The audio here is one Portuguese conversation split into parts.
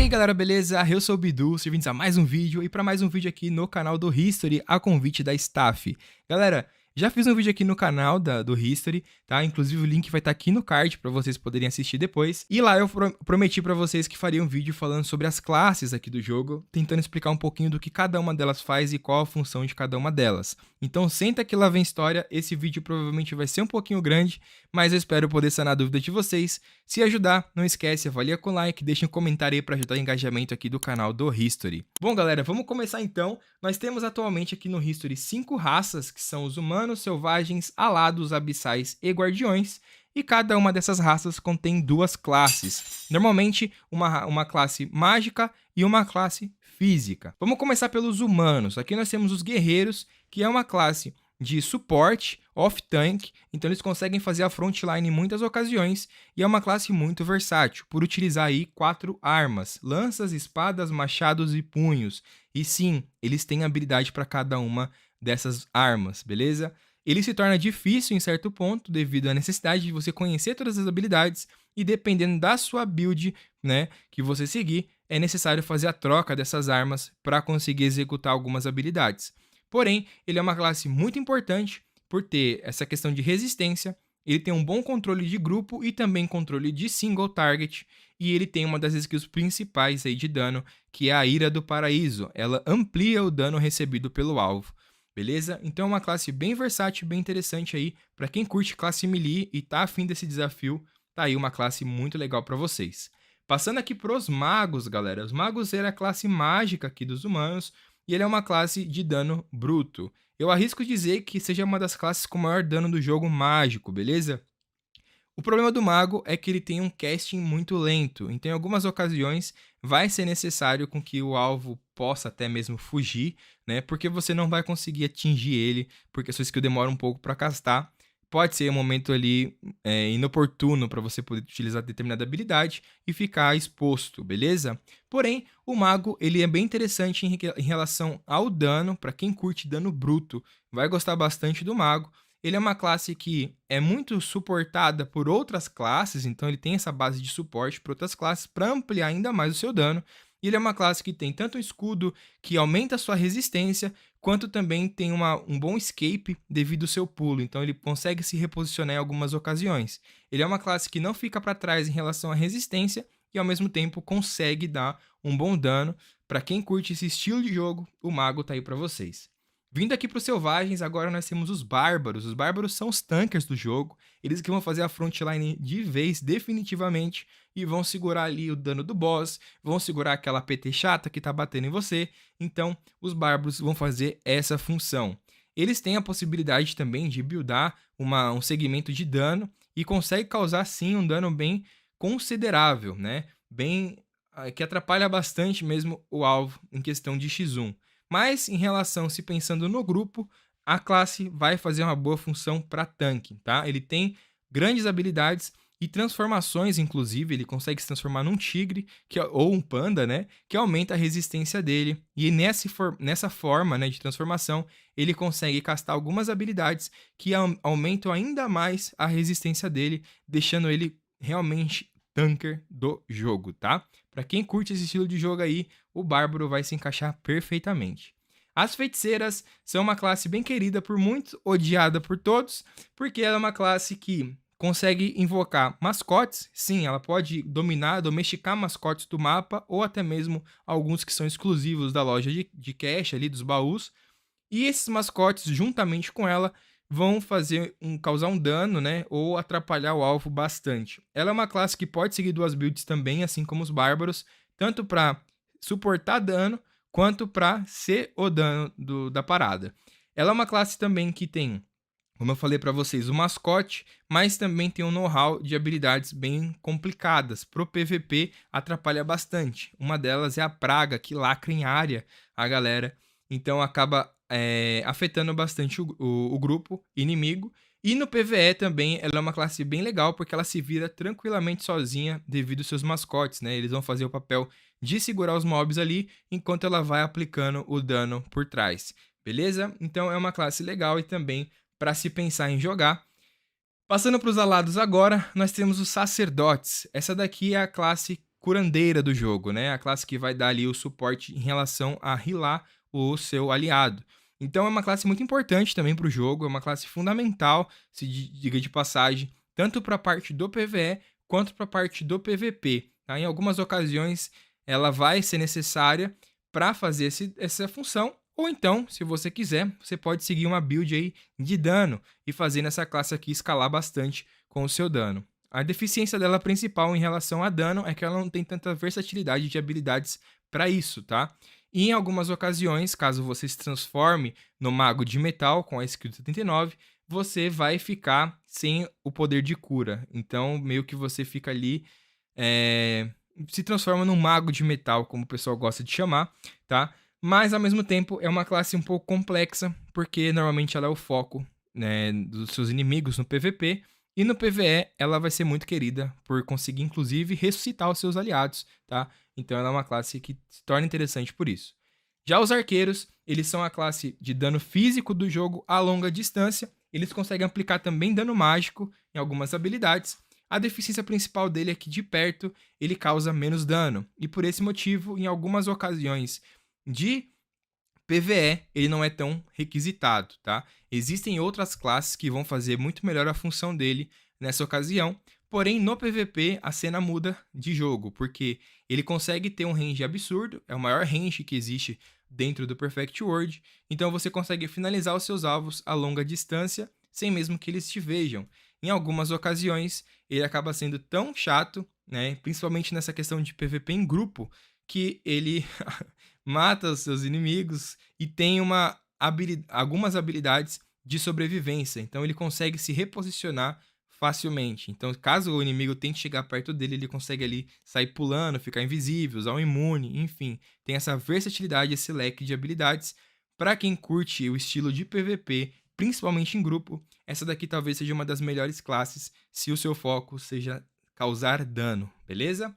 E aí galera, beleza? Eu sou o Bidu, bem-vindos a mais um vídeo e para mais um vídeo aqui no canal do History, a convite da Staff. Galera, já fiz um vídeo aqui no canal do History, tá? Inclusive o link vai estar aqui no card para vocês poderem assistir depois. E lá eu prometi para vocês que faria um vídeo falando sobre as classes aqui do jogo, tentando explicar um pouquinho do que cada uma delas faz e qual a função de cada uma delas. Então senta que lá vem história, esse vídeo provavelmente vai ser um pouquinho grande, mas eu espero poder sanar a dúvida de vocês. Se ajudar, não esquece, avalia com like, deixa um comentário aí para ajudar o engajamento aqui do canal do History. Bom galera, vamos começar então. Nós temos atualmente aqui no History 5 raças, que são os humanos, selvagens, alados, abissais e guardiões. E cada uma dessas raças contém duas classes. Normalmente uma classe mágica e uma classe física. Vamos começar pelos humanos. Aqui nós temos os guerreiros, que é uma classe de suporte, off-tank, então eles conseguem fazer a frontline em muitas ocasiões e é uma classe muito versátil, por utilizar aí 4 armas, lanças, espadas, machados e punhos. E sim, eles têm habilidade para cada uma dessas armas, beleza? Ele se torna difícil em certo ponto devido à necessidade de você conhecer todas as habilidades e dependendo da sua build, né, que você seguir, é necessário fazer a troca dessas armas para conseguir executar algumas habilidades. Porém, ele é uma classe muito importante por ter essa questão de resistência, ele tem um bom controle de grupo e também controle de single target, e ele tem uma das skills principais aí de dano, que é a Ira do Paraíso. Ela amplia o dano recebido pelo alvo, beleza? Então é uma classe bem versátil, bem interessante aí, para quem curte classe melee e tá afim desse desafio, tá aí uma classe muito legal para vocês. Passando aqui pros magos, galera, os magos é a classe mágica aqui dos humanos, e ele é uma classe de dano bruto. Eu arrisco dizer que seja uma das classes com maior dano do jogo mágico, beleza? O problema do mago é que ele tem um casting muito lento, então em algumas ocasiões vai ser necessário com que o alvo possa até mesmo fugir, né? Porque você não vai conseguir atingir ele, porque a sua skill demora um pouco para castar. Pode ser um momento ali inoportuno para você poder utilizar determinada habilidade e ficar exposto, beleza? Porém, o mago ele é bem interessante em relação ao dano. Para quem curte dano bruto, vai gostar bastante do mago. Ele é uma classe que é muito suportada por outras classes, então ele tem essa base de suporte para outras classes para ampliar ainda mais o seu dano. E ele é uma classe que tem tanto um escudo que aumenta a sua resistência, quanto também tem um bom escape devido ao seu pulo, então ele consegue se reposicionar em algumas ocasiões. Ele é uma classe que não fica para trás em relação à resistência e ao mesmo tempo consegue dar um bom dano. Para quem curte esse estilo de jogo, o mago tá aí para vocês. Vindo aqui para os selvagens, agora nós temos os bárbaros. Os bárbaros são os tankers do jogo, eles que vão fazer a frontline de vez definitivamente e vão segurar ali o dano do boss, vão segurar aquela PT chata que tá batendo em você, então os bárbaros vão fazer essa função. Eles têm a possibilidade também de buildar um segmento de dano e consegue causar sim um dano bem considerável, né? Que atrapalha bastante mesmo o alvo em questão de X1. Mas em relação, se pensando no grupo, a classe vai fazer uma boa função para tanque, tá? Ele tem grandes habilidades e transformações, inclusive, ele consegue se transformar num tigre ou um panda, né? Que aumenta a resistência dele. E nessa forma, né, de transformação, ele consegue castar algumas habilidades que aumentam ainda mais a resistência dele, deixando ele realmente tanker do jogo, tá? Para quem curte esse estilo de jogo aí, o bárbaro vai se encaixar perfeitamente. As feiticeiras são uma classe bem querida por muitos, odiada por todos, porque ela é uma classe que consegue invocar mascotes. Sim, ela pode domesticar mascotes do mapa, ou até mesmo alguns que são exclusivos da loja de cash ali, dos baús. E esses mascotes, juntamente com ela, vão causar um dano, né, ou atrapalhar o alvo bastante. Ela é uma classe que pode seguir duas builds também, assim como os bárbaros, tanto para suportar dano, quanto para ser o dano da parada. Ela é uma classe também que tem, como eu falei para vocês, o mascote, mas também tem um know-how de habilidades bem complicadas. Pro PVP atrapalha bastante. Uma delas é a praga, que lacra em área a galera. Então acaba afetando bastante o grupo inimigo. E no PvE também ela é uma classe bem legal, porque ela se vira tranquilamente sozinha devido aos seus mascotes, né? Eles vão fazer o papel de segurar os mobs ali, enquanto ela vai aplicando o dano por trás. Beleza? Então é uma classe legal e também para se pensar em jogar. Passando para os alados agora, nós temos os sacerdotes. Essa daqui é a classe curandeira do jogo, né? A classe que vai dar ali o suporte em relação a healar o seu aliado. Então é uma classe muito importante também para o jogo, é uma classe fundamental, se diga de passagem, tanto para a parte do PvE quanto para a parte do PvP. Tá? Em algumas ocasiões ela vai ser necessária para fazer essa função, ou então, se você quiser, você pode seguir uma build aí de dano e fazer nessa classe aqui escalar bastante com o seu dano. A deficiência dela principal em relação a dano é que ela não tem tanta versatilidade de habilidades para isso, tá? E em algumas ocasiões, caso você se transforme no mago de metal com a skill 79, você vai ficar sem o poder de cura. Então, meio que você fica ali, se transforma num mago de metal, como o pessoal gosta de chamar, tá? Mas, ao mesmo tempo, é uma classe um pouco complexa, porque normalmente ela é o foco, né, dos seus inimigos no PVP, e no PvE ela vai ser muito querida por conseguir, inclusive, ressuscitar os seus aliados, tá? Então ela é uma classe que se torna interessante por isso. Já os arqueiros, eles são a classe de dano físico do jogo a longa distância. Eles conseguem aplicar também dano mágico em algumas habilidades. A deficiência principal dele é que de perto ele causa menos dano. E por esse motivo, em algumas ocasiões de PvE, ele não é tão requisitado, tá? Existem outras classes que vão fazer muito melhor a função dele nessa ocasião, porém no PvP a cena muda de jogo, porque ele consegue ter um range absurdo, é o maior range que existe dentro do Perfect World, então você consegue finalizar os seus alvos a longa distância, sem mesmo que eles te vejam. Em algumas ocasiões, ele acaba sendo tão chato, né, principalmente nessa questão de PvP em grupo, que ele mata os seus inimigos e tem algumas habilidades de sobrevivência. Então ele consegue se reposicionar facilmente. Então, caso o inimigo tente chegar perto dele, ele consegue ali sair pulando, ficar invisível, usar um imune, enfim. Tem essa versatilidade, esse leque de habilidades. Para quem curte o estilo de PVP, principalmente em grupo, essa daqui talvez seja uma das melhores classes se o seu foco seja causar dano, beleza?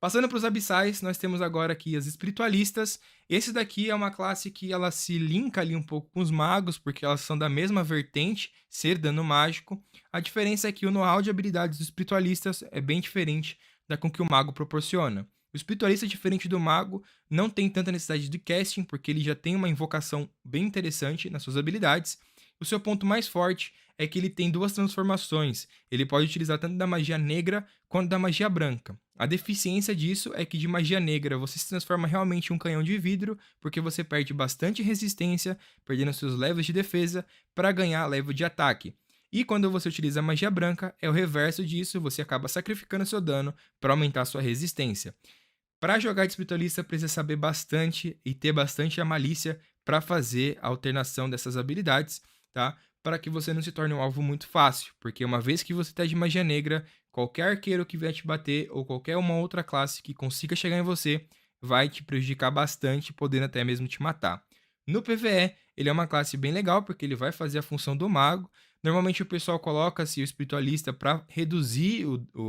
Passando para os abissais, nós temos agora aqui as espiritualistas. Esse daqui é uma classe que ela se linka ali um pouco com os magos, porque elas são da mesma vertente, ser dano mágico. A diferença é que o know-how de habilidades dos espiritualistas é bem diferente da com que o mago proporciona. O espiritualista, diferente do mago, não tem tanta necessidade de casting, porque ele já tem uma invocação bem interessante nas suas habilidades. O seu ponto mais forte é que ele tem duas transformações. Ele pode utilizar tanto da magia negra quanto da magia branca. A deficiência disso é que de magia negra você se transforma realmente em um canhão de vidro, porque você perde bastante resistência, perdendo seus levels de defesa, para ganhar level de ataque. E quando você utiliza a magia branca, é o reverso disso, você acaba sacrificando seu dano para aumentar sua resistência. Para jogar de espiritualista, precisa saber bastante e ter bastante a malícia para fazer a alternação dessas habilidades, tá? Para que você não se torne um alvo muito fácil, porque uma vez que você está de magia negra, qualquer arqueiro que vier te bater ou qualquer uma outra classe que consiga chegar em você vai te prejudicar bastante, podendo até mesmo te matar. No PvE, ele é uma classe bem legal, porque ele vai fazer a função do mago. Normalmente o pessoal coloca-se o espiritualista para reduzir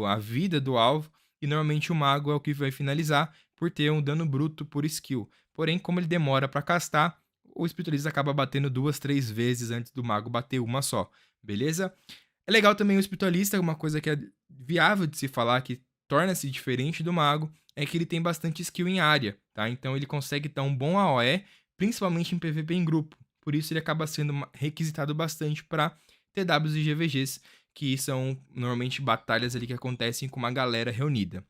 a vida do alvo, e normalmente o mago é o que vai finalizar por ter um dano bruto por skill. Porém, como ele demora para castar, o espiritualista acaba batendo 2, 3 vezes antes do mago bater uma só, beleza? É legal também o espiritualista, uma coisa que é viável de se falar, que torna-se diferente do mago, é que ele tem bastante skill em área, tá? Então ele consegue dar um bom AOE, principalmente em PVP em grupo. Por isso ele acaba sendo requisitado bastante para TWs e GVGs, que são normalmente batalhas ali que acontecem com uma galera reunida.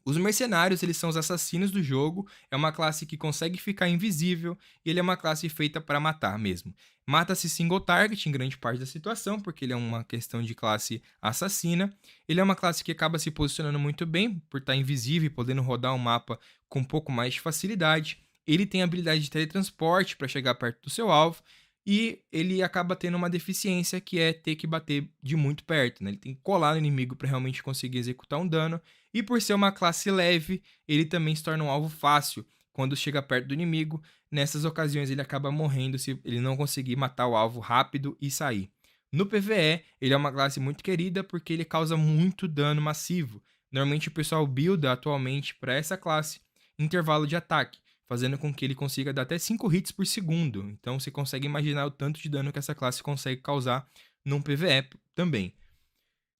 Os mercenários, eles são os assassinos do jogo, é uma classe que consegue ficar invisível e ele é uma classe feita para matar mesmo. Mata-se single target em grande parte da situação, porque ele é uma questão de classe assassina. Ele é uma classe que acaba se posicionando muito bem, por estar invisível e podendo rodar o mapa com um pouco mais de facilidade. Ele tem a habilidade de teletransporte para chegar perto do seu alvo, e ele acaba tendo uma deficiência que é ter que bater de muito perto, né? Ele tem que colar no inimigo para realmente conseguir executar um dano. E por ser uma classe leve, ele também se torna um alvo fácil quando chega perto do inimigo. Nessas ocasiões ele acaba morrendo se ele não conseguir matar o alvo rápido e sair. No PvE, ele é uma classe muito querida porque ele causa muito dano massivo. Normalmente o pessoal builda atualmente para essa classe intervalo de ataque, fazendo com que ele consiga dar até 5 hits por segundo. Então você consegue imaginar o tanto de dano que essa classe consegue causar num PvE também.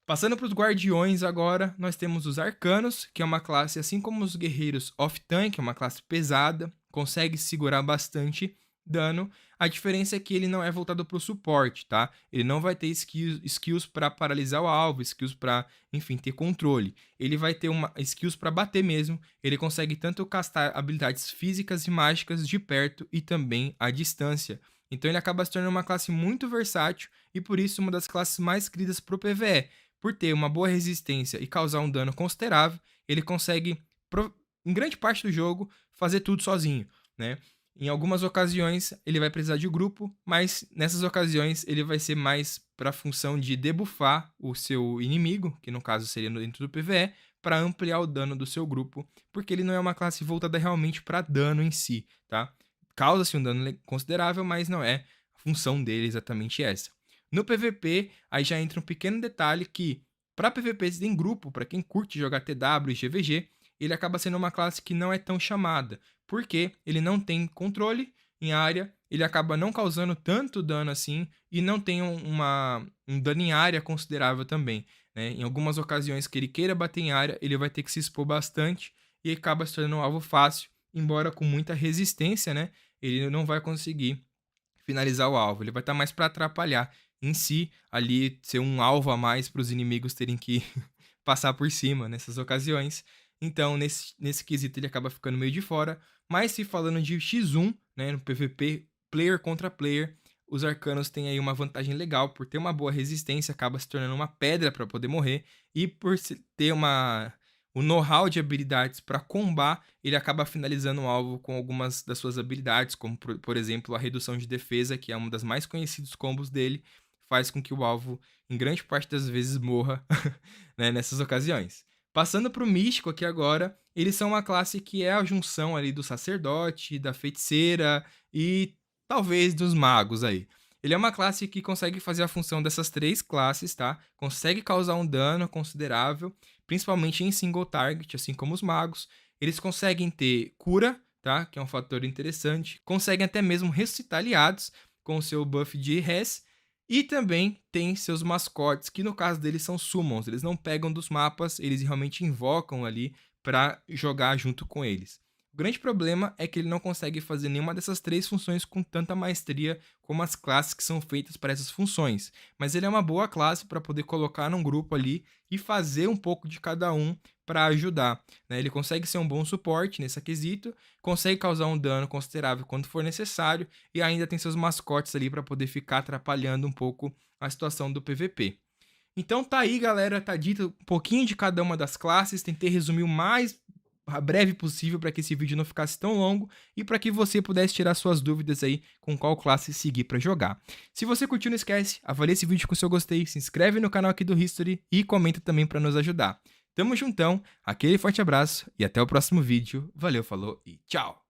Passando para os guardiões agora, nós temos os arcanos, que é uma classe assim como os guerreiros off-tank, é uma classe pesada, consegue segurar bastante dano. A diferença é que ele não é voltado para o suporte, tá? Ele não vai ter skills para paralisar o alvo, skills para, enfim, ter controle. Ele vai ter skills para bater mesmo. Ele consegue tanto castar habilidades físicas e mágicas de perto e também à distância. Então ele acaba se tornando uma classe muito versátil e por isso uma das classes mais queridas para o PvE. Por ter uma boa resistência e causar um dano considerável, ele consegue, em grande parte do jogo, fazer tudo sozinho, né? Em algumas ocasiões ele vai precisar de grupo, mas nessas ocasiões ele vai ser mais para a função de debuffar o seu inimigo, que no caso seria dentro do PvE, para ampliar o dano do seu grupo, porque ele não é uma classe voltada realmente para dano em si, tá? Causa-se um dano considerável, mas não é a função dele exatamente essa. No PVP, aí já entra um pequeno detalhe que, para PVPs em grupo, para quem curte jogar TW e GVG, ele acaba sendo uma classe que não é tão chamada, porque ele não tem controle em área, ele acaba não causando tanto dano assim e não tem um dano em área considerável também, né? Em algumas ocasiões que ele queira bater em área, ele vai ter que se expor bastante e acaba se tornando um alvo fácil, embora com muita resistência, né? Ele não vai conseguir finalizar o alvo, ele vai estar mais para atrapalhar em si, ali ser um alvo a mais para os inimigos terem que passar por cima nessas ocasiões. Então, nesse quesito, ele acaba ficando meio de fora. Mas se falando de X1, né, no PVP, player contra player, os arcanos têm aí uma vantagem legal, por ter uma boa resistência, acaba se tornando uma pedra para poder morrer, e por ter o know-how de habilidades para combar, ele acaba finalizando o alvo com algumas das suas habilidades, como por exemplo a redução de defesa, que é uma das mais conhecidos combos dele, faz com que o alvo, em grande parte das vezes, morra né, nessas ocasiões. Passando para o místico aqui agora, eles são uma classe que é a junção ali do sacerdote, da feiticeira e talvez dos magos aí. Ele é uma classe que consegue fazer a função dessas três classes, tá? Consegue causar um dano considerável, principalmente em single target, assim como os magos. Eles conseguem ter cura, tá? Que é um fator interessante. Conseguem até mesmo ressuscitar aliados com o seu buff de res. E também tem seus mascotes, que no caso deles são summons. Eles não pegam dos mapas, eles realmente invocam ali para jogar junto com eles. O grande problema é que ele não consegue fazer nenhuma dessas três funções com tanta maestria como as classes que são feitas para essas funções. Mas ele é uma boa classe para poder colocar num grupo ali e fazer um pouco de cada um para ajudar, né? Ele consegue ser um bom suporte nesse quesito, consegue causar um dano considerável quando for necessário e ainda tem seus mascotes ali para poder ficar atrapalhando um pouco a situação do PVP. Então tá aí, galera, tá dito um pouquinho de cada uma das classes, tentei resumir o mais breve possível para que esse vídeo não ficasse tão longo e para que você pudesse tirar suas dúvidas aí com qual classe seguir para jogar. Se você curtiu, não esquece, avalie esse vídeo com seu gostei, se inscreve no canal aqui do History e comenta também para nos ajudar. Tamo juntão, aquele forte abraço e até o próximo vídeo. Valeu, falou e tchau!